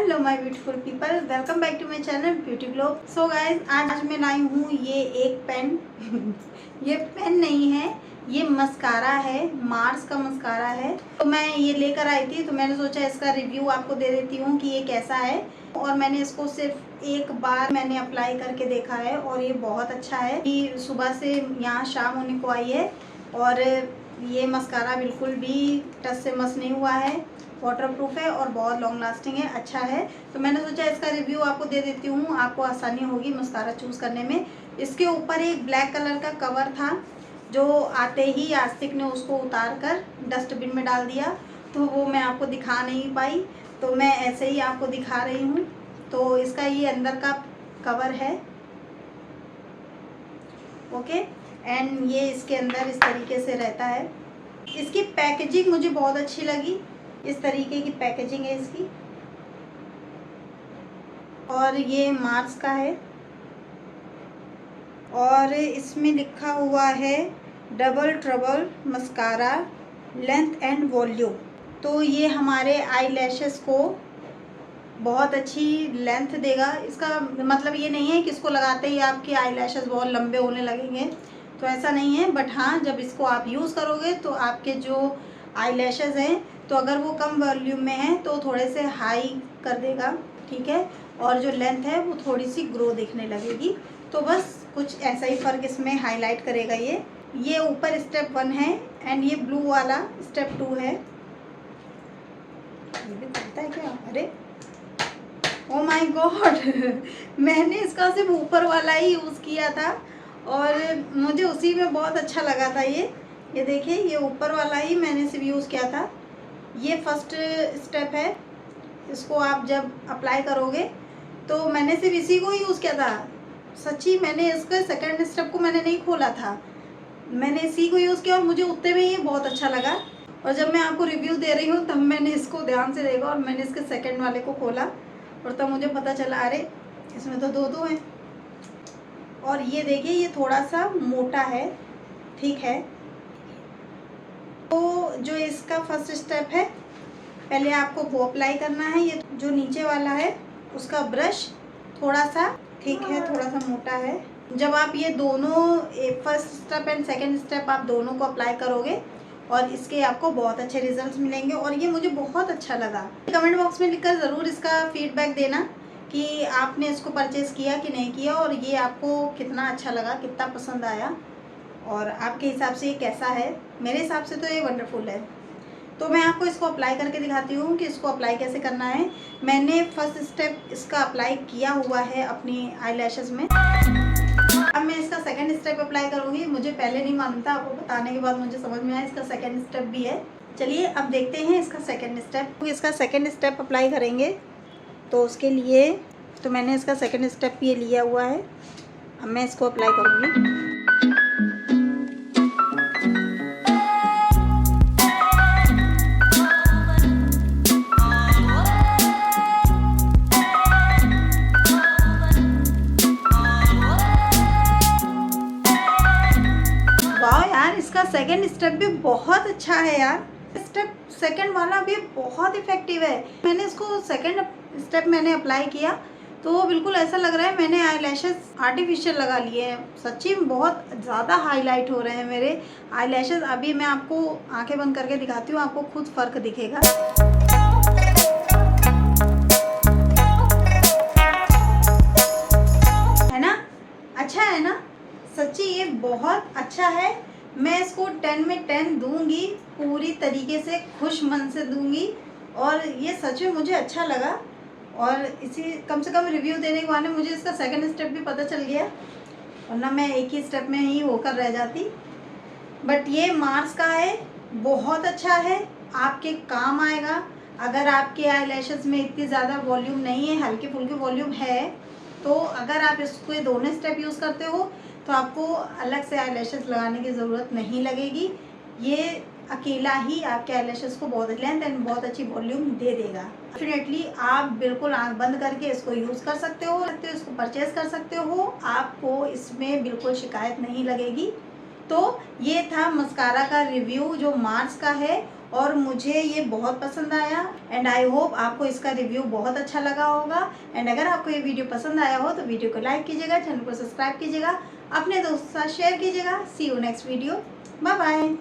Hello my beautiful people, welcome back to my channel beauty globe. So guys, आज मैं लाई हूँ ये एक पेन ये पेन नहीं है, ये मस्कारा है, मार्स का मस्कारा है। तो मैं ये लेकर आई थी, तो मैंने सोचा इसका रिव्यू आपको दे देती हूँ कि ये कैसा है। और मैंने इसको सिर्फ एक बार मैंने अप्लाई करके देखा है और ये बहुत अच्छा है कि सुबह से यहाँ शाम होने को आई है और ये मस्कारा बिल्कुल भी टच से मस नहीं हुआ है, वाटरप्रूफ है और बहुत लॉन्ग लास्टिंग है, अच्छा है। तो मैंने सोचा इसका रिव्यू आपको दे देती हूँ, आपको आसानी होगी मस्कारा चूज़ करने में। इसके ऊपर एक ब्लैक कलर का कवर था जो आते ही आस्तिक ने उसको उतार कर डस्टबिन में डाल दिया, तो वो मैं आपको दिखा नहीं पाई, तो मैं ऐसे ही आपको दिखा रही हूँ। तो इसका ये अंदर का कवर है, ओके। एंड ये इसके अंदर इस तरीके से रहता है। इसकी पैकेजिंग मुझे बहुत अच्छी लगी, इस तरीके की पैकेजिंग है इसकी। और ये मार्स का है और इसमें लिखा हुआ है double trouble mascara length and volume. तो ये हमारे आई लैशेस को बहुत अच्छी लेंथ देगा। इसका मतलब ये नहीं है कि इसको लगाते ही आपके आई लैशेस बहुत लंबे होने लगेंगे, तो ऐसा नहीं है। बट हाँ, जब इसको आप यूज़ करोगे तो आपके जो आई लैशेस हैं, तो अगर वो कम वॉल्यूम में है तो थोड़े से हाई कर देगा, ठीक है। और जो लेंथ है वो थोड़ी सी ग्रो दिखने लगेगी। तो बस कुछ ऐसा ही फ़र्क इसमें हाईलाइट करेगा ये ऊपर स्टेप 1 है एंड ये ब्लू वाला स्टेप 2 है। ये भी दिखता है क्या? अरे ओ माय गॉड मैंने इसका सिर्फ ऊपर वाला ही यूज़ किया था और मुझे उसी में बहुत अच्छा लगा था। ये देखिए, ये ऊपर वाला ही मैंने सिर्फ यूज़ किया था। ये फर्स्ट स्टेप है, इसको आप जब अप्लाई करोगे तो मैंने सिर्फ इसी को यूज़ किया था। सच्ची मैंने इसके सेकंड स्टेप को मैंने नहीं खोला था, मैंने इसी को यूज़ किया और मुझे उतने में ये बहुत अच्छा लगा। और जब मैं आपको रिव्यू दे रही हूँ तब मैंने इसको ध्यान से देखा और मैंने इसके सेकंड वाले को खोला और तब मुझे पता चला अरे इसमें तो दो हैं। और ये देखिए, ये थोड़ा सा मोटा है, ठीक है। तो जो इसका फर्स्ट स्टेप है, पहले आपको वो अप्लाई करना है। ये जो नीचे वाला है उसका ब्रश थोड़ा सा ठीक है, थोड़ा सा मोटा है। जब आप ये दोनों first step and second step आप दोनों को अप्लाई करोगे और इसके आपको बहुत अच्छे रिजल्ट्स मिलेंगे और ये मुझे बहुत अच्छा लगा। कमेंट बॉक्स में लिखकर ज़रूर इसका फीडबैक देना कि आपने इसको परचेज़ किया कि नहीं किया और ये आपको कितना अच्छा लगा, कितना पसंद आया और आपके हिसाब से ये कैसा है। मेरे हिसाब से तो ये वंडरफुल है। तो मैं आपको इसको अप्लाई करके दिखाती हूँ कि इसको अप्लाई कैसे करना है। मैंने फर्स्ट स्टेप इसका अप्लाई किया हुआ है अपनी आई लैशेज़ में। अब मैं इसका सेकंड स्टेप अप्लाई करूँगी। मुझे पहले नहीं मालूम था, आपको बताने के बाद मुझे समझ में आया इसका सेकंड स्टेप भी है। चलिए अब देखते हैं इसका सेकंड स्टेप। इसका सेकंड स्टेप अप्लाई करेंगे तो उसके लिए तो मैंने इसका सेकंड स्टेप ये लिया हुआ है। अब मैं इसको अप्लाई करूँगी। इसका सेकंड स्टेप भी बहुत अच्छा है यार, स्टेप सेकंड वाला भी बहुत इफेक्टिव है। मैंने इसको सेकंड स्टेप मैंने अप्लाई किया तो वो बिल्कुल ऐसा लग रहा है मैंने आई लैशेस आर्टिफिशियल लगा लिए हैं। सच्ची में बहुत ज़्यादा हाईलाइट हो रहे हैं मेरे आई लैशेस। अभी मैं आपको आंखें बंद करके दिखाती हूँ, आपको खुद फ़र्क दिखेगा। है ना, अच्छा है ना? सच्ची ये बहुत अच्छा है। मैं इसको 10 में 10 दूंगी, पूरी तरीके से खुश मन से दूंगी और ये सच में मुझे अच्छा लगा। और इसी कम से कम रिव्यू देने के बाद मुझे इसका सेकंड स्टेप भी पता चल गया, वरना मैं एक ही स्टेप में ही होकर रह जाती। बट ये मार्स का है, बहुत अच्छा है, आपके काम आएगा। अगर आपके आई लैशेज़ में इतनी ज़्यादा वॉल्यूम नहीं है, हल्की फुल्की वॉल्यूम है, तो अगर आप इसको ये दोनों स्टेप यूज़ करते हो तो आपको अलग से आई लैशेज़ लगाने की ज़रूरत नहीं लगेगी। ये अकेला ही आपके आई लैशेज़ को बहुत लेंथ एंड बहुत अच्छी वॉल्यूम दे देगा। डेफिनेटली आप बिल्कुल आंख बंद करके इसको यूज़ कर सकते हो, इसको परचेज़ कर सकते हो, आपको इसमें बिल्कुल शिकायत नहीं लगेगी। तो ये था मस्कारा का रिव्यू जो मार्स का है और मुझे ये बहुत पसंद आया एंड आई होप आपको इसका रिव्यू बहुत अच्छा लगा होगा। एंड अगर आपको ये वीडियो पसंद आया हो तो वीडियो को लाइक कीजिएगा, चैनल को सब्सक्राइब कीजिएगा, अपने दोस्तों के साथ शेयर कीजिएगा। See you next video, bye bye.